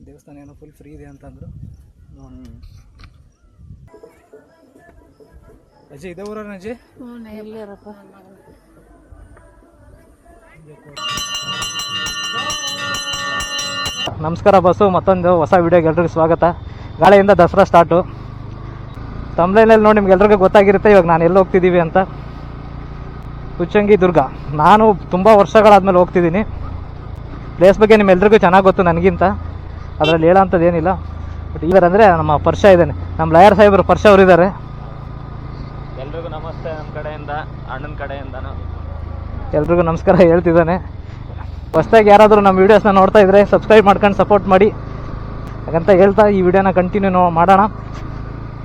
ದೇವಸ್ಥಾನ ಏನೋ full free ಇದೆ ಅಂತಂದರು. ಅಜ್ಜಿ ಇದೇ ಊರ ಅಜ್ಜಿ? ನಮಸ್ಕಾರ ಬಸ್ಸು, ಮತ್ತೊಂದು ಹೊಸ ವಿಡಿಯೋಗೆ ಎಲ್ರಿಗೂ ಸ್ವಾಗತ. ನಾಳೆಯಿಂದ ದಸರಾ ಸ್ಟಾರ್ಟು. ತಮ್ಲೈನಲ್ಲಿ ನೋಡಿ ನಿಮ್ಗೆಲ್ರಿಗೂ ಗೊತ್ತಾಗಿರುತ್ತೆ ಇವಾಗ ನಾನು ಎಲ್ಲಿ ಹೋಗ್ತಿದ್ದೀವಿ ಅಂತ. ಉಚ್ಚಂಗಿ ದುರ್ಗ. ನಾನು ತುಂಬ ವರ್ಷಗಳಾದ್ಮೇಲೆ ಹೋಗ್ತಿದ್ದೀನಿ. ಪ್ಲೇಸ್ ಬಗ್ಗೆ ನಿಮ್ಮೆಲ್ರಿಗೂ ಚೆನ್ನಾಗಿ ಗೊತ್ತು ನನಗಿಂತ, ಅದರಲ್ಲಿ ಹೇಳೋಂಥದ್ದು ಏನಿಲ್ಲ. ಬಟ್ ಈಗ ಅಂದರೆ ನಮ್ಮ ಪರ್ಷ ಇದ್ದಾನೆ, ನಮ್ಮ ಲಾಯರ್ ಸಾಹೇಬರು ಪರ್ಷ ಅವರಿದ್ದಾರೆ. ಎಲ್ರಿಗೂ ನಮಸ್ತೆ ನಮ್ಮ ಕಡೆಯಿಂದ, ಅಣ್ಣನ ಕಡೆಯಿಂದನೂ ಎಲ್ರಿಗೂ ನಮಸ್ಕಾರ ಹೇಳ್ತಿದ್ದಾನೆ. ಹೊಸದಾಗಿ ಯಾರಾದರೂ ನಮ್ಮ ವೀಡಿಯೋಸ್ನ ನೋಡ್ತಾ ಇದ್ದರೆ ಸಬ್ಸ್ಕ್ರೈಬ್ ಮಾಡ್ಕೊಂಡು ಸಪೋರ್ಟ್ ಮಾಡಿ ಹಾಗಂತ ಹೇಳ್ತಾ ಈ ವಿಡಿಯೋನ ಕಂಟಿನ್ಯೂ ಮಾಡೋಣ.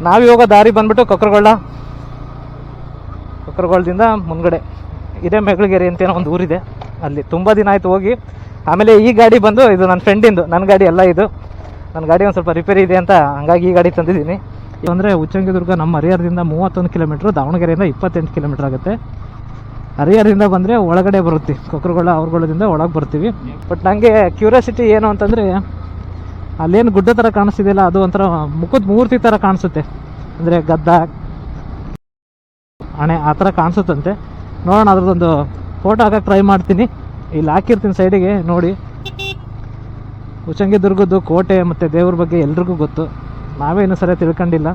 ನಾವು ಹೋಗೋ ದಾರಿ ಬಂದ್ಬಿಟ್ಟು ಕೊಕ್ಕರಗೊಳದಿಂದ ಮುಂದ್ಗಡೆ ಹಿರೇಮೆಗಳಗೆರೆ ಅಂತೇನೋ ಒಂದು ಊರಿದೆ, ಅಲ್ಲಿ ತುಂಬ ದಿನ ಆಯಿತು ಹೋಗಿ. ಆಮೇಲೆ ಈ ಗಾಡಿ ಬಂದು ಇದು ನನ್ನ ಫ್ರೆಂಡಿಂದು, ನನ್ನ ಗಾಡಿ ಎಲ್ಲ ಇದು. ನನ್ನ ಗಾಡಿ ಒಂದು ಸ್ವಲ್ಪ ರಿಪೇರಿ ಇದೆ ಅಂತ ಹಂಗಾಗಿ ಈ ಗಾಡಿ ತಂದಿದ್ದೀನಿ. ಅಂದರೆ ಉಚ್ಚಂಗಿ ದುರ್ಗ ನಮ್ಮ ಹರಿಹರದಿಂದ 31 ಕಿಲೋಮೀಟ್ರು, ದಾವಣಗೆರೆಯಿಂದ 28 ಕಿಲೋಮೀಟ್ರ್ ಆಗುತ್ತೆ. ಹರಿಹರದಿಂದ ಬಂದರೆ ಒಳಗಡೆ ಬರುತ್ತೆ, ಕೊಕ್ಕರಗೊಳ ಅವ್ರಗೊಳದಿಂದ ಒಳಗೆ ಬರ್ತೀವಿ. ಬಟ್ ನನಗೆ ಕ್ಯೂರಿಯಾಸಿಟಿ ಏನು ಅಂತಂದರೆ, ಅಲ್ಲೇನು ಗುಡ್ಡ ಥರ ಕಾಣಿಸ್ತಿದೆಯಲ್ಲ, ಅದು ಒಂಥರ ಮುಖದ ಮೂರ್ತಿ ಥರ ಕಾಣಿಸುತ್ತೆ. ಅಂದರೆ ಗದ್ದ ಹಣೆ ಆ ಥರ ಕಾಣಿಸುತ್ತಂತೆ. ನೋಡೋಣ, ಅದ್ರದ್ದೊಂದು ಫೋಟೋ ಹಾಕಕ್ಕೆ ಟ್ರೈ ಮಾಡ್ತೀನಿ. ಇಲ್ಲಿ ಹಾಕಿರ್ತೀನಿ ಸೈಡಿಗೆ ನೋಡಿ. ಉಚ್ಚಂಗಿ ದುರ್ಗದ್ದು ಕೋಟೆ ಮತ್ತು ದೇವ್ರ ಬಗ್ಗೆ ಎಲ್ರಿಗೂ ಗೊತ್ತು, ನಾವೇ ಇನ್ನೂ ಸರಿಯಾಗಿ ತಿಳ್ಕೊಂಡಿಲ್ಲ.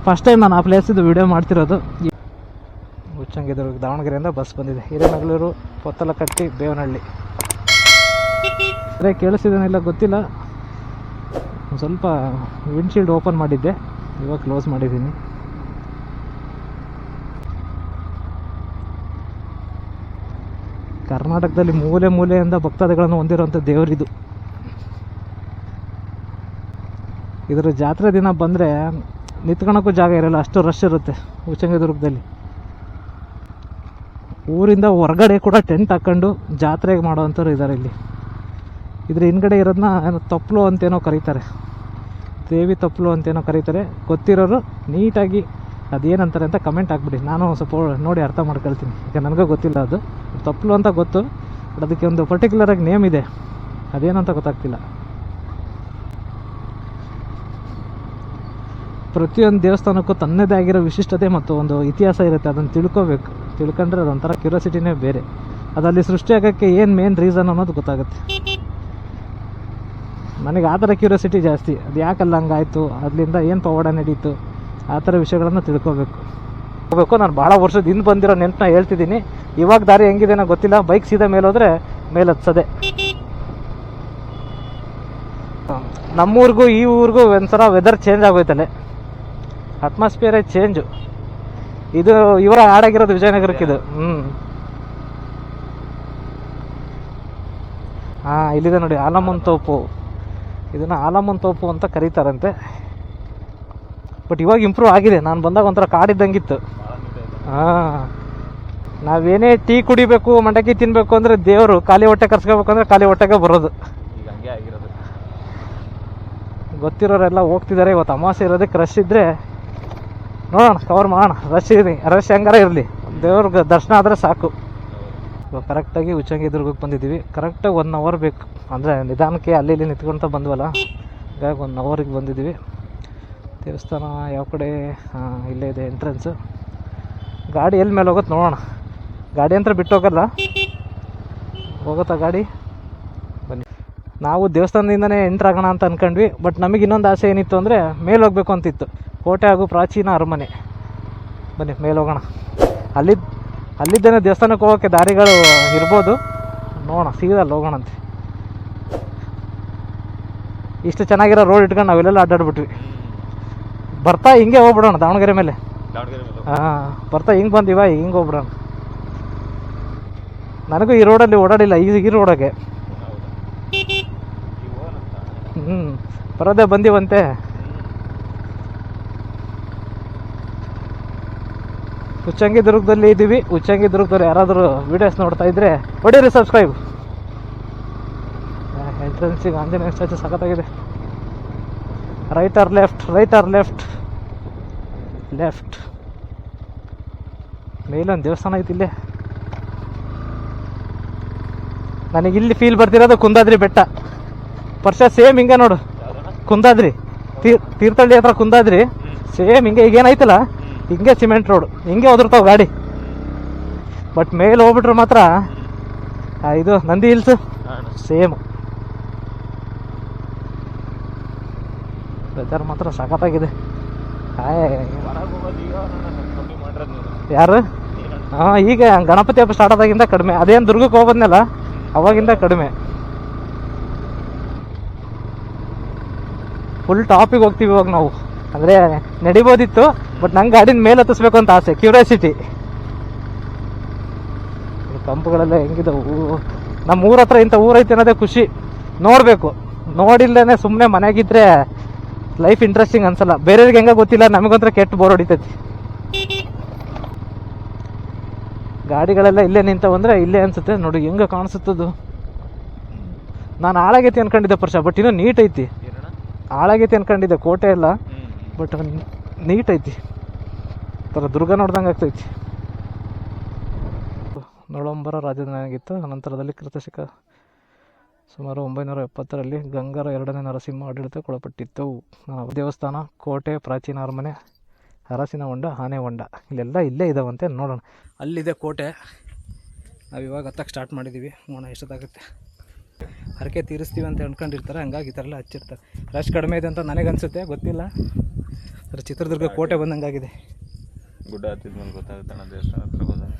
ಫಸ್ಟ್ ಟೈಮ್ ನಾನು ಆ ಪ್ಲೇಸಿದ್ದು ವಿಡಿಯೋ ಮಾಡ್ತಿರೋದು. ಉಚ್ಚಂಗಿ ದುರ್ಗ ದಾವಣಗೆರೆಯಿಂದ ಬಸ್ ಬಂದಿದೆ. ಹಿರೇಮಗಳೂರು, ಪೊತ್ತಲಕಟ್ಟಿ, ಬೇವನಹಳ್ಳಿ. ಅದೇ ಕೇಳಿಸಿದೇನಿಲ್ಲ ಗೊತ್ತಿಲ್ಲ. ಒಂದು ಸ್ವಲ್ಪ ವಿಂಡ್ಶೀಲ್ಡ್ ಓಪನ್ ಮಾಡಿದ್ದೆ, ಇವಾಗ ಕ್ಲೋಸ್ ಮಾಡಿದ್ದೀನಿ. ಕರ್ನಾಟಕದಲ್ಲಿ ಮೂಲೆ ಮೂಲೆಯಿಂದ ಭಕ್ತಾದಿಗಳನ್ನು ಹೊಂದಿರುವಂಥ ದೇವರಿದು. ಇದರ ಜಾತ್ರೆ ದಿನ ಬಂದರೆ ನಿಂತ್ಕೊಳಕ್ಕೂ ಜಾಗ ಇರೋಲ್ಲ, ಅಷ್ಟು ರಶ್ ಇರುತ್ತೆ ಉಚ್ಚಂಗಿ ದುರ್ಗದಲ್ಲಿ. ಊರಿಂದ ಹೊರಗಡೆ ಕೂಡ ಟೆಂಟ್ ಹಾಕ್ಕೊಂಡು ಜಾತ್ರೆಗೆ ಮಾಡೋವಂಥವ್ರು ಇದ್ದಾರೆ ಇಲ್ಲಿ. ಇದ್ರ ಹಿಂದ್ಗಡೆ ಇರೋದನ್ನ ಏನೋ ತಪ್ಪಲು ಅಂತೇನೋ ಕರೀತಾರೆ, ದೇವಿ ತಪ್ಪಲು ಅಂತೇನೋ ಕರೀತಾರೆ. ಗೊತ್ತಿರೋರು ನೀಟಾಗಿ ಅದೇನಂತಾರೆ ಅಂತ ಕಮೆಂಟ್ ಹಾಕ್ಬಿಡಿ, ನಾನು ಸ್ವಲ್ಪ ನೋಡಿ ಅರ್ಥ ಮಾಡ್ಕೊಳ್ತೀನಿ. ಈಗ ನನಗೂ ಗೊತ್ತಿಲ್ಲ, ಅದು ತಪ್ಪಲು ಅಂತ ಗೊತ್ತು, ಬಟ್ ಅದಕ್ಕೆ ಒಂದು ಪರ್ಟಿಕ್ಯುಲರಾಗಿ ನೇಮ್ ಇದೆ, ಅದೇನಂತ ಗೊತ್ತಾಗ್ತಿಲ್ಲ. ಪ್ರತಿಯೊಂದು ದೇವಸ್ಥಾನಕ್ಕೂ ತನ್ನದೇ ಆಗಿರೋ ವಿಶಿಷ್ಟತೆ ಮತ್ತು ಒಂದು ಇತಿಹಾಸ ಇರುತ್ತೆ, ಅದನ್ನು ತಿಳ್ಕೋಬೇಕು. ತಿಳ್ಕೊಂಡ್ರೆ ಅದೊಂಥರ ಕ್ಯೂರಿಯಾಸಿಟಿನೇ ಬೇರೆ. ಅದಲ್ಲಿ ಸೃಷ್ಟಿಯಾಗೋಕ್ಕೆ ಏನು ಮೇನ್ ರೀಸನ್ ಅನ್ನೋದು ಗೊತ್ತಾಗುತ್ತೆ. ನನಗೆ ಆ ಥರ ಕ್ಯೂರಿಯಾಸಿಟಿ ಜಾಸ್ತಿ. ಅದು ಯಾಕಲ್ಲ ಹಂಗಾಯಿತು, ಅದರಿಂದ ಏನು ಪವಾಡ ನಡೀತು, ಆ ಥರ ವಿಷಯಗಳನ್ನು ತಿಳ್ಕೋಬೇಕು. ನಾನು ಭಾಳ ವರ್ಷದ ಹಿಂದೆ ಬಂದಿರೋ ನೆನಪನ್ನ ಹೇಳ್ತಿದ್ದೀನಿ. ಇವಾಗ ದಾರಿ ಹೆಂಗಿದೆನೋ ಗೊತ್ತಿಲ್ಲ, ಬೈಕ್ ಸೀದಾ ಮೇಲೆ ಹೋದರೆ ಮೇಲೆ ಹತ್ಸದೆ. ನಮ್ಮೂರಿಗೂ ಈ ಊರಿಗೂ ಒಂಥರ ವೆದರ್ ಚೇಂಜ್ ಆಗೋಯ್ತಲ್ಲೇ, ಅಟ್ಮಾಸ್ಫಿಯರೇ ಚೇಂಜು. ಇದು ಇವರ ಹಾಡಾಗಿರೋದು ವಿಜಯನಗರಕ್ಕಿದು. ಹಾಂ, ಇಲ್ಲಿದೆ ನೋಡಿ ಆಲಮನ್ ತೋಪು. ಇದನ್ನು ಆಲಮನ್ ತೋಪು ಅಂತ ಕರೀತಾರಂತೆ. ಬಟ್ ಇವಾಗ ಇಂಪ್ರೂವ್ ಆಗಿದೆ. ನಾನು ಬಂದಾಗ ಒಂಥರ ಕಾಡಿದ್ದಂಗಿತ್ತು. ಹಾಂ, ನಾವೇನೇ ಟೀ ಕುಡಿಬೇಕು, ಮಂಡಕ್ಕಿ ತಿನ್ನಬೇಕು ಅಂದರೆ ದೇವರು ಖಾಲಿ ಹೊಟ್ಟೆ ಕರ್ಸ್ಕೋಬೇಕು ಅಂದರೆ ಖಾಲಿ ಹೊಟ್ಟೆಗೆ ಬರೋದು. ಈಗ ಹಂಗೆ ಆಗಿರೋದು. ಗೊತ್ತಿರೋರೆಲ್ಲ ಹೋಗ್ತಿದ್ದಾರೆ. ಇವತ್ತು ಅಮಾವಾಸ್ಯೆ ಇರೋದಕ್ಕೆ ರಶ್ ಇದ್ದರೆ ನೋಡೋಣ, ಕವರ್ ಮಾಡೋಣ. ರಶ್ ಹೆಂಗಾರ ಇರಲಿ, ದೇವ್ರಿಗೆ ದರ್ಶನ ಆದರೆ ಸಾಕು. ಇವಾಗ ಕರೆಕ್ಟಾಗಿ ಉಚ್ಚಂಗಿ ದುರ್ಗಕ್ಕೆ ಬಂದಿದ್ದೀವಿ. ಕರೆಕ್ಟಾಗಿ 1 ಅವರ್ ಬೇಕು, ಅಂದರೆ ನಿಧಾನಕ್ಕೆ ಅಲ್ಲಿ ಇಲ್ಲಿ ನಿಂತ್ಕೊಳ್ತಾ ಬಂದ್ವಲ್ಲ, ಹಾಗಾಗಿ 1 ಅವರಿಗೆ ಬಂದಿದ್ದೀವಿ. ದೇವಸ್ಥಾನ ಯಾವ ಕಡೆ? ಇಲ್ಲೇ ಇದೆ ಎಂಟ್ರೆನ್ಸು. ಗಾಡಿ ಎಲ್ಲಿ ಮೇಲೆ ಹೋಗುತ್ತೆ ನೋಡೋಣ. ಗಾಡಿ ಅಂತ ಬಿಟ್ಟು ಹೋಗಲ್ಲ, ಹೋಗುತ್ತಾ ಗಾಡಿ? ಬನ್ನಿ. ನಾವು ದೇವಸ್ಥಾನದಿಂದನೇ ಎಂಟ್ರಾಗೋಣ ಅಂತ ಅಂದ್ಕೊಂಡ್ವಿ. ಬಟ್ ನಮಗೆ ಇನ್ನೊಂದು ಆಸೆ ಏನಿತ್ತು ಅಂದರೆ ಮೇಲೆ ಹೋಗ್ಬೇಕು ಅಂತಿತ್ತು. ಕೋಟೆ ಹಾಗೂ ಪ್ರಾಚೀನ ಅರಮನೆ. ಬನ್ನಿ ಮೇಲೆ ಹೋಗೋಣ. ಅಲ್ಲಿದ್ದೇನೆ ದೇವಸ್ಥಾನಕ್ಕೆ ಹೋಗೋಕ್ಕೆ ದಾರಿಗಳು ಇರ್ಬೋದು, ನೋಡೋಣ. ಸೀದಾ ಅಲ್ಲಿ ಹೋಗೋಣಂತೆ. ಇಷ್ಟು ಚೆನ್ನಾಗಿರೋ ರೋಡ್ ಇಟ್ಕೊಂಡು ನಾವೆಲ್ಲೆಲ್ಲ ಅಡ್ಡಾಡ್ಬಿಟ್ವಿ. ಬರ್ತಾ ಹಿಂಗೆ ಹೋಗ್ಬಿಡೋಣ ದಾವಣಗೆರೆ ಮೇಲೆ. ಹಾಂ, ಬರ್ತಾ ಹಿಂಗೆ ಬಂದಿವ, ಹಿಂಗೆ ಹೋಗ್ಬಿಡೋಣ. ನನಗೂ ಈ ರೋಡಲ್ಲಿ ಓಡಾಡಿಲ್ಲ, ಈ ರೋಡಾಗೆ. ಬರೋದೇ ಬಂದಿವಂತೆ. ಉಚ್ಚಂಗಿ ದುರ್ಗದಲ್ಲಿ ಇದ್ದೀವಿ. ಉಚ್ಚಂಗಿ ದುರ್ಗದವ್ರು ಯಾರಾದರೂ ವೀಡಿಯೋಸ್ ನೋಡ್ತಾ ಇದ್ದರೆ ಹೊಡೀರಿ ಸಬ್ಸ್ಕ್ರೈಬ್. ಎಂಟ್ರೆನ್ಸಿಗೆ ಆಂಜನೇಯ ಸ್ಟ್ಯಾಚು ಸಖತ್ತಾಗಿದೆ. Right or left? ಲೆಫ್ಟ್. ಮೇಲೊಂದು ದೇವಸ್ಥಾನ ಐತಿ ಇಲ್ಲೇ. ನನಗಿಲ್ಲಿ ಫೀಲ್ ಬರ್ತಿರೋದು ಕುಂದಾದ್ರಿ ಬೆಟ್ಟ. ವರ್ಷ ಸೇಮ್ ಹಿಂಗೆ ನೋಡು, ಕುಂದಾದ್ರಿ ತೀರ್ಥಹಳ್ಳಿ ಹತ್ರ ಕುಂದಾದ್ರಿ ಸೇಮ್ ಹಿಂಗೆ ಈಗ ಏನೈತಲ್ಲ ಹಿಂಗೆ ಸಿಮೆಂಟ್ ರೋಡ್ ಹಿಂಗೆ ಹೋದಿರ್ತಾವ ಗಾಡಿ. ಬಟ್ ಮೇಲೆ ಹೋಗ್ಬಿಟ್ರೆ ಮಾತ್ರ ಇದು ನಂದಿ ಹಿಲ್ಸ್ ಸೇಮ್. ವೆದರ್ ಮಾತ್ರ ಸಖತ್ತಾಗಿದೆ. ಯಾರು ಈಗ ಗಣಪತಿ ಹಬ್ಬ ಸ್ಟಾರ್ಟ್ ಆದಾಗಿಂದ ಕಡಿಮೆ, ಅದೇನು ದುರ್ಗಕ್ಕೆ ಹೋಗೋದ್ನಲ್ಲ ಅವಾಗಿಂದ ಕಡಿಮೆ. ಫುಲ್ ಟಾಪಿಗೆ ಹೋಗ್ತೀವಿ ಇವಾಗ ನಾವು. ಅಂದರೆ ನಡಿಬೋದಿತ್ತು, ಬಟ್ ನಂಗೆ ಗಾಡಿನ ಮೇಲೆ ಹತ್ತಿಸ್ಬೇಕು ಅಂತ ಆಸೆ, ಕ್ಯೂರಿಯಾಸಿಟಿ. ಕಂಪುಗಳೆಲ್ಲ ಹೆಂಗಿದವು, ನಮ್ಮ ಊರ ಹತ್ರ ಇಂಥ ಊರೈತೆ ಅನ್ನೋದೇ ಖುಷಿ. ನೋಡಬೇಕು, ನೋಡಿಲ್ಲೇ ಸುಮ್ಮನೆ ಮನೆಯಾಗಿದ್ದರೆ ಲೈಫ್ ಇಂಟ್ರೆಸ್ಟಿಂಗ್ ಅನ್ಸಲ್ಲ. ಬೇರೆಯವ್ರಿಗೆ ಹೆಂಗ ಗೊತ್ತಿಲ್ಲ, ನಮಗಂತ್ರ ಕೆಟ್ಟ ಬೋರ್ ಹೊಡಿತೈತಿ. ಗಾಡಿಗಳೆಲ್ಲ ಇಲ್ಲೇ ನಿಂತವಂದ್ರೆ ಇಲ್ಲೇ ಅನ್ಸುತ್ತೆ. ನೋಡಿ ಹೆಂಗೆ ಕಾಣಿಸುತ್ತದು. ನಾನು ಹಾಳಾಗೈತಿ ಅನ್ಕೊಂಡಿದ್ದೆ ಪರ್ಷ, ಬಟ್ ಇನ್ನೂ ನೀಟ್ ಐತಿ. ಹಾಳಾಗೈತಿ ಅನ್ಕೊಂಡಿದ್ದೆ ಕೋಟೆ ಎಲ್ಲ, ಬಟ್ ನೀಟ್ ಐತಿ. ಥರ ದುರ್ಗ ನೋಡ್ದಂಗೆ ಆಗ್ತೈತಿ. ನಳಂಬರ ರಾಜಧಾನಿಯಾಗಿತ್ತು. ಅನಂತರದಲ್ಲಿ ಕ್ರಿಸ್ತಶಕ ಸುಮಾರು 970ರಲ್ಲಿ ಗಂಗರ 2ನೇ ನರಸಿಂಹ ಆಡಳಿತಕ್ಕೊಳಪಟ್ಟಿತ್ತು. ದೇವಸ್ಥಾನ, ಕೋಟೆ, ಪ್ರಾಚೀನ ಅರಮನೆ, ಅರಸಿನ ಹೊಂಡ, ಆನೆ ಹೊಂಡ ಇಲ್ಲೆಲ್ಲ ಇಲ್ಲೇ ಇದಾವಂತೆ. ನೋಡೋಣ. ಅಲ್ಲಿದೆ ಕೋಟೆ. ನಾವು ಇವಾಗ ಹತ್ತಕ್ಕೆ ಸ್ಟಾರ್ಟ್ ಮಾಡಿದ್ದೀವಿ. ನೋಡೋಣ ಎಷ್ಟೊತ್ತಾಗುತ್ತೆ. ಹರಕೆ ತೀರಿಸ್ತೀವಿ ಅಂತ ಅಂದ್ಕೊಂಡಿರ್ತಾರೆ, ಹಂಗಾಗಿ ಈ ಥರ ಎಲ್ಲ ಹಚ್ಚಿರ್ತಾರೆ. ರಶ್ ಕಡಿಮೆ ಇದೆ ಅಂತ ನನಗನ್ಸುತ್ತೆ, ಗೊತ್ತಿಲ್ಲ. ಅದ್ರ ಚಿತ್ರದುರ್ಗ ಕೋಟೆ ಬಂದಂಗಾಗಿದೆ. ಗುಡ್ಡ ಹತ್ತಿದ್ಮೇಲೆ ಗೊತ್ತಾಗುತ್ತೆ ದೇವಸ್ಥಾನ ಹತ್ರ ಹೋದಾಗ.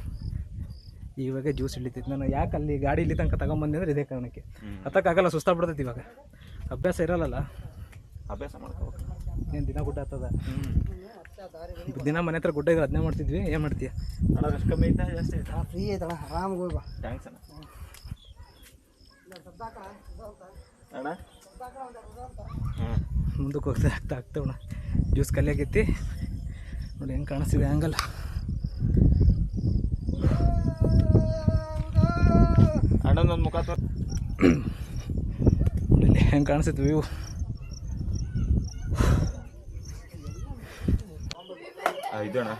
ಇವಾಗ ಜ್ಯೂಸ್ ಹಿಡಿತೈತಿ. ನಾನು ಯಾಕೆ ಅಲ್ಲಿ ಗಾಡಿ ಇಲ್ಲಿ ತನಕ ತಗೊಂಬಂದೆ ಅಂದರೆ ಇದೇ ಕಾರಣಕ್ಕೆ. ಹತ್ತಕ್ಕಾಗಲ್ಲ, ಸುಸ್ತಾಗ್ಬಿಡ್ತೈತಿ. ಇವಾಗ ಅಭ್ಯಾಸ ಇರಲ್ಲ, ಅಭ್ಯಾಸ ಮಾಡ್ಕೋಬೇಕು. ಏನು ದಿನ ಗುಡ್ಡ ಹತ್ತದ. ದಿನ ಮನೆ ಹತ್ರ ಗುಡ್ಡ ಇದ್ರೆ ಅದನ್ನೇ ಮಾಡ್ತಿದ್ವಿ. ಏನು ಮಾಡ್ತೀಯ ಅಣ್ಣ? ರಶ್ ಕಮ್ಮಿ ಐತಾ ಜಾಸ್ತಿ ಐತಾ? ಫ್ರೀ ಐತಣ, ಆರಾಮಾಗಿ ಹೋಗ್ಬಾ. ಥ್ಯಾಂಕ್ಸ್ ಅಣ್ಣ. ಅಣ್ಣ ಮುಂದಕ್ಕೆ ಹೋಗ್ತಾ ಆಗ್ತಾವಣ. ಜ್ಯೂಸ್ ಕಲ್ಲಿಯಾಗೈತಿ ನೋಡಿ, ಹೆಂಗೆ ಕಾಣಿಸ್ತಿದೆ ಆ್ಯಂಗಲ್. ಅಣ್ಣನೊಂದು ಮುಖ ನೋಡಿ ಹೆಂಗೆ ಕಾಣಿಸುತ್ತೆ ವ್ಯೂ. ಇದಣ್ಣ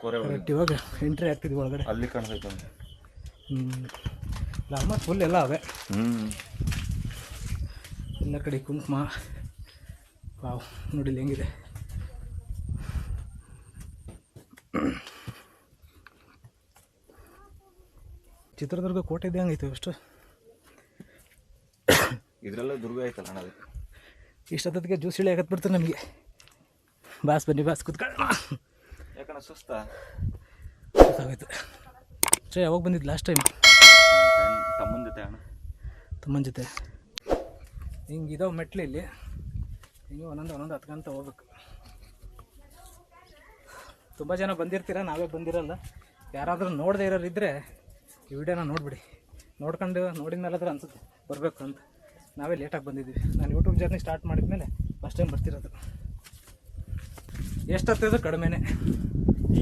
ಕೊರೆ ಕರೆಕ್ಟ್ ಇವಾಗ ಎಂಟ್ರಿ ಆಗ್ತಿದ್ವಿ ಒಳಗಡೆ. ಅಲ್ಲಿ ಕಾಣಿಸ್ತೈತೆ. ಆಲ್ಮೋಸ್ಟ್ ಫುಲ್ ಎಲ್ಲ ಅವೇ. ಎಲ್ಲ ಕಡೆ ಕುಂಕುಮ. ವಾವ್, ನೋಡಿ ಇಲ್ಲಿ ಹೆಂಗಿದೆ. ಚಿತ್ರದುರ್ಗ ಕೋಟೆ ಇದೆ ಹಂಗೈತೆ ಅಷ್ಟು. ಇದರೆಲ್ಲ ದುರ್ಗ ಐತಲ್ಲ ಅಣ್ಣ. ಅದಕ್ಕೆ ಇಷ್ಟೊತ್ತಿಗೆ ಜ್ಯೂಸ್ ಇಳಿ ಆಗತ್ಬಿಡ್ತಾರೆ ನಮಗೆ. ಬಾಸ್ ಬನ್ನಿ ಬಾಸ್, ಕುತ್ಕೊಳ್ಳೋಣ. ಯಾಕಣ್ಣ ಸುಸ್ತಾ? ಆಗೋಯ್ತು. ಸರಿ, ಯಾವಾಗ ಬಂದಿದ್ದು ಲಾಸ್ಟ್ ಟೈಮ್? ತಮ್ಮನ ಜೊತೆ ಅಣ್ಣ. ತಮ್ಮನ ಜೊತೆ. ಹಿಂಗೆ ಇದಾವೆ ಮೆಟ್ಲು ಇಲ್ಲಿ. ಹಿಂಗೆ ಒಂದೊಂದು ಹತ್ಕೊಂತ ಹೋಗ್ಬೇಕು. ತುಂಬ ಜನ ಬಂದಿರ್ತೀರ, ನಾವೇ ಬಂದಿರಲ್ಲ. ಯಾರಾದರೂ ನೋಡದೇ ಇರೋರು ಇದ್ದರೆ ಈ ವಿಡಿಯೋನ ನೋಡಿಬಿಡಿ. ನೋಡಿದ ಮೇಲೆ ಆದ್ರೆ ಅನ್ಸುತ್ತೆ ಬರಬೇಕು ಅಂತ. ನಾವೇ ಲೇಟಾಗಿ ಬಂದಿದ್ದೀವಿ. ನಾನು ಯೂಟ್ಯೂಬ್ ಜರ್ನಿ ಸ್ಟಾರ್ಟ್ ಮಾಡಿದ್ಮೇಲೆ ಫಸ್ಟ್ ಟೈಮ್ ಬರ್ತಿರೋದು. ಎಷ್ಟು ಹತ್ತಿದ್ರು ಕಡಿಮೆನೇ.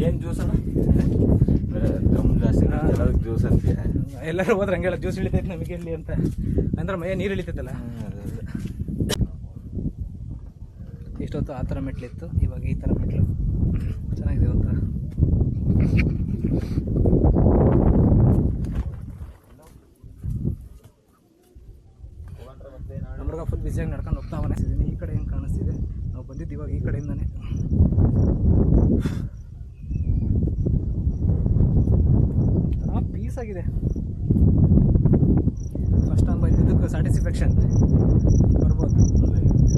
ಏನು ಜ್ಯೂಸ್ ಅಣ್ಣ? ದಮ್ ಜಾಸ್ತಿ ಎಲ್ಲದಕ್ಕೆ ಜ್ಯೂಸ್ ಅಂತೀಯ. ಎಲ್ಲರೂ ಹೋದ್ರೆ ಹಂಗೆಲ್ಲ ಜ್ಯೂಸ್ ಇಳಿತೈತೆ ನಮಗೆ ಇಲ್ಲಿ ಅಂತ ಅಂದ್ರೆ ಮೈಯ ನೀರು ಇಳಿತೈತಲ್ಲ. ಇಷ್ಟೊತ್ತು ಆ ಥರ ಮೆಟ್ಲಿತ್ತು, ಇವಾಗ ಈ ಥರ ಮೆಟ್ಲು ಚೆನ್ನಾಗಿದೆ ಒಂಥರ. ನಮ್ರಾಗ ಫುಲ್ ಬಿಸಿಯಾಗಿ ನಡ್ಕೊಂಡು ಹೋಗ್ತಾ ಅನಿಸ್ತಿದ್ದೀನಿ. ಈ ಕಡೆ ಹೆಂಗೆ ಕಾಣಿಸ್ತಿದೆ, ನಾವು ಬಂದಿದ್ದು ಇವಾಗ ಈ ಕಡೆಯಿಂದನೇ. ಪೀಸ್ ಆಗಿದೆ. ಫಸ್ಟ್ ಟೈಮ್ ಬಂದಿದ್ದಕ್ಕೆ ಸ್ಯಾಟಿಸ್ಫ್ಯಾಕ್ಷನ್ ಬರ್ಬೋದು.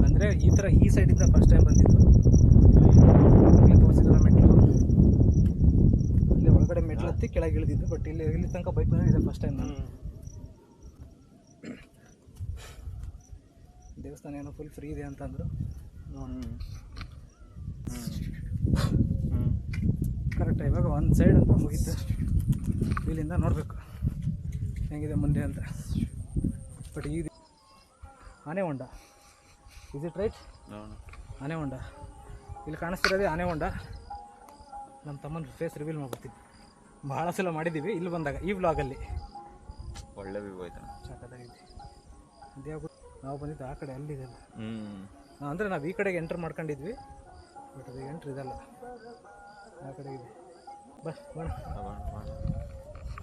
ಅಂದರೆ ಈ ಥರ ಈ ಸೈಡಿಂದ ಫಸ್ಟ್ ಟೈಮ್ ಬಂದಿದ್ದು. ಇಲ್ಲಿ ತೋರಿಸಿದ್ರೆ ಮೆಟ್ಲು, ಅಲ್ಲಿ ಒಳಗಡೆ ಮೆಟ್ಲು ಹತ್ತಿ ಕೆಳಗೆ ಇಳಿದಿದ್ದು. ಬಟ್ ಇಲ್ಲಿ ತನಕ ಬೈಕ್ ಬಂದಿದೆ ಫಸ್ಟ್ ಟೈಮ್ ನಾನು. ದೇವಸ್ಥಾನ ಏನೋ ಫುಲ್ ಫ್ರೀ ಇದೆ ಅಂತಂದರು. ಕರೆಕ್ಟ್. ಇವಾಗ ಒಂದು ಸೈಡ್ ಅಂತ ಮುಗೀತು. ಇಲ್ಲಿಂದ ನೋಡಬೇಕು ಹೆಂಗಿದೆ ಮುಂದೆ ಅಂತ. ಬಟ್ ಇದು ಆನೆ ಹೊಂಡ. Is it right? ಆನೆ ಹೊಂಡ. ಇಲ್ಲಿ ಕಾಣಿಸ್ತಿರೋದೇ ಆನೆ ಹೊಂಡ. ನಮ್ಮ ತಮ್ಮನ ಫೇಸ್ ರಿವೀಲ್ ಮಾಡ್ಬಿಡ್ತೀವಿ. ಭಾಳ ಸಲ ಮಾಡಿದ್ದೀವಿ ಇಲ್ಲಿ ಬಂದಾಗ, ಈ ವ್ಲಾಗಲ್ಲಿ. ಒಳ್ಳೆ ವ್ಯೂ ಆಯ್ತು. ಸಾಕಾಗಿದೆ. ಅದ್ಯಾವ ನಾವು ಬಂದಿದ್ದು ಆ ಕಡೆ ಅಲ್ಲಿದೆ. ಅಂದರೆ ನಾವು ಈ ಕಡೆಗೆ ಎಂಟ್ರ್ ಮಾಡ್ಕೊಂಡಿದ್ವಿ, ಬಟ್ ಅದು ಎಂಟ್ರ್ ಇದಲ್ಲ, ಆ ಕಡೆ ಇದೆ. ಬಸ್ ಬಣ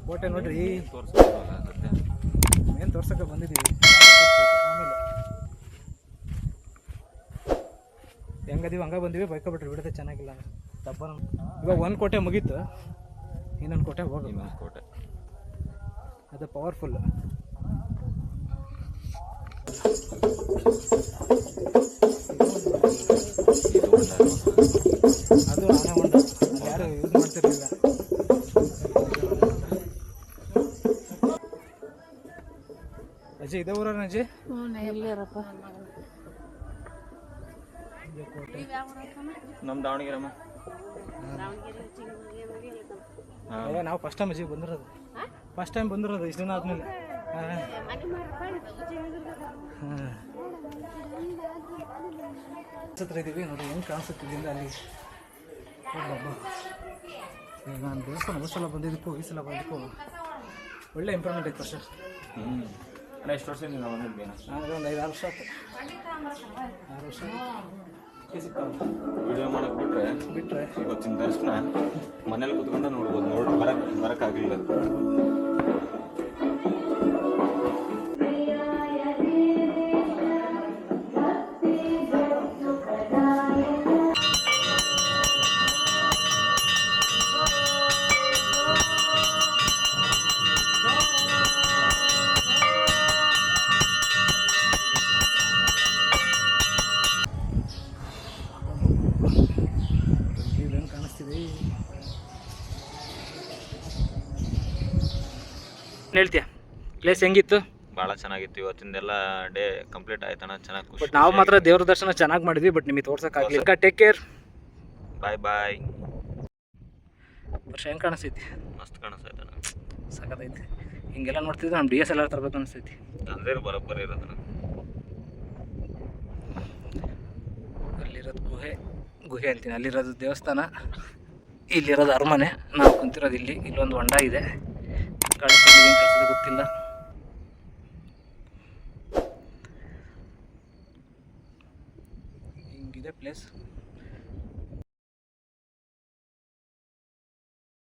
ಕೋಟೆ ನೋಡ್ರಿ. ಏನು ತೋರ್ಸೋಕ್ಕೆ ಬಂದಿದ್ದೀವಿ. ಆಮೇಲೆ ಹೆಂಗದೀವಿ ಹಂಗೆ ಬಂದಿವಿ, ಬೈಕೊಬಿಟ್ರಿ ಬಿಡದೆ ಚೆನ್ನಾಗಿಲ್ಲ ದಪ್ಪ. ಇವಾಗ ಒಂದು ಕೋಟೆ ಮುಗೀತು, ಇನ್ನೊಂದು ಕೋಟೆ ಹೋಗಿ. ಇನ್ನೊಂದು ಕೋಟೆ ಅದು ಪವರ್ಫುಲ್. ಅದು ಆನೆ ಹೊಂಡ, ಯಾರು ಯೂಸ್ ಮಾಡ್ತಿರ್ಲಿಲ್ಲ. ಅಜ್ಜಿ ಇದೇ ಊರ ಅಜ್ಜಿ? ನಮ್ಮ ದಾವಣಗೆರೆಮ್ಮ. ನಾವು ಫಸ್ಟ್ ಟೈಮ್ ಅಜ್ಜಿ ಬಂದಿರೋದು, ಫಸ್ಟ್ ಟೈಮ್ ಬಂದಿರೋದು ಇಷ್ಟು ದಿನ ಆದ್ಮೇಲೆ. ಹತ್ರ ಇದ್ದೀವಿ ನೋಡಿ, ಹೆಂಗೆ ಕಾಣಿಸುತ್ತೆ ಇಲ್ಲಿಂದ ಅಲ್ಲಿ. ಈಗ ನಾನು ದೇವಸ್ಥಾನ ಒಂದು ಸಲ ಬಂದಿದ್ದಕ್ಕೂ ಈ ಸಲ ಬಂದಿದ್ದಕ್ಕೂ ಒಳ್ಳೆ ಇಂಪ್ರೂವ್ಮೆಂಟ್ ಐತೆ ಸರ್. ಎಷ್ಟು ವರ್ಷದಿಂದ ನಾವು ಬಂದಿದ್ವಿ? ನಾನು ಒಂದು 5-6 ವರ್ಷ ಆಯ್ತು. 6 ವರ್ಷ ವಿಡಿಯೋ ಮಾಡಕ್ಕೆ ಬಿಟ್ಟರೆ ಇವತ್ತಿನ ದರ್ಶನ ಮನೇಲಿ ಕುತ್ಕೊಂಡು ನೋಡ್ಬೋದು. ಬರೋಕ್ಕಾಗಲಿಲ್ಲ. ಹೆಂಗೆ ಕಾಣಿಸ್ತಿದೆ ಹೇಳ್ತೀಯ? ಪ್ಲೇಸ್ ಹೆಂಗಿತ್ತು? ಭಾಳ ಚೆನ್ನಾಗಿತ್ತು. ಇವತ್ತಿಂದೆಲ್ಲ ಡೇ ಕಂಪ್ಲೀಟ್ ಆಯ್ತಣ್ಣ. ಚೆನ್ನಾಗಿ ಖುಷಿ. ಬಟ್ ನಾವು ಮಾತ್ರ ದೇವ್ರ ದರ್ಶನ ಚೆನ್ನಾಗಿ ಮಾಡಿದ್ವಿ, ಬಟ್ ನಿಮಗೆ ತೋರ್ಸೋಕ್ಕಾಗಲಿಲ್ಲ. ಟೇಕ್ ಕೇರ್, ಬಾಯ್ ಬಾಯ್. ವರ್ಷ ಹೆಂಗೆ ಕಾಣಿಸ್ತೈತಿ? ಮಸ್ತ್ ಕಾಣಿಸ್ತೈತಣ್ಣ, ಸಖತ್ತೈತಿ. ಹಿಂಗೆಲ್ಲ ನೋಡ್ತಿದ್ರೆ ನಮ್ಮ DSLR ತರಬೇಕು ಅನಿಸ್ತೈತಿ. ಅಂದ್ರೆ ಬರೋಬ್ಬರಿ ಇರೋದಣ್ಣ. ಅಲ್ಲಿರೋದು ಗುಹೆ ಅಂತೀನಿ, ಅಲ್ಲಿರೋದು ದೇವಸ್ಥಾನ, ಇಲ್ಲಿರೋದು ಅರಮನೆ. ನಾವು ಕುಂತಿರೋದು ಇಲ್ಲಿ. ಇಲ್ಲೊಂದು ಹೊಂಡ ಇದೆ, ಗಾಡಿ ಏನು ಕೆಲಸದ ಗೊತ್ತಿಲ್ಲ. ಹಿಂಗಿದೆ ಪ್ಲೇಸ್.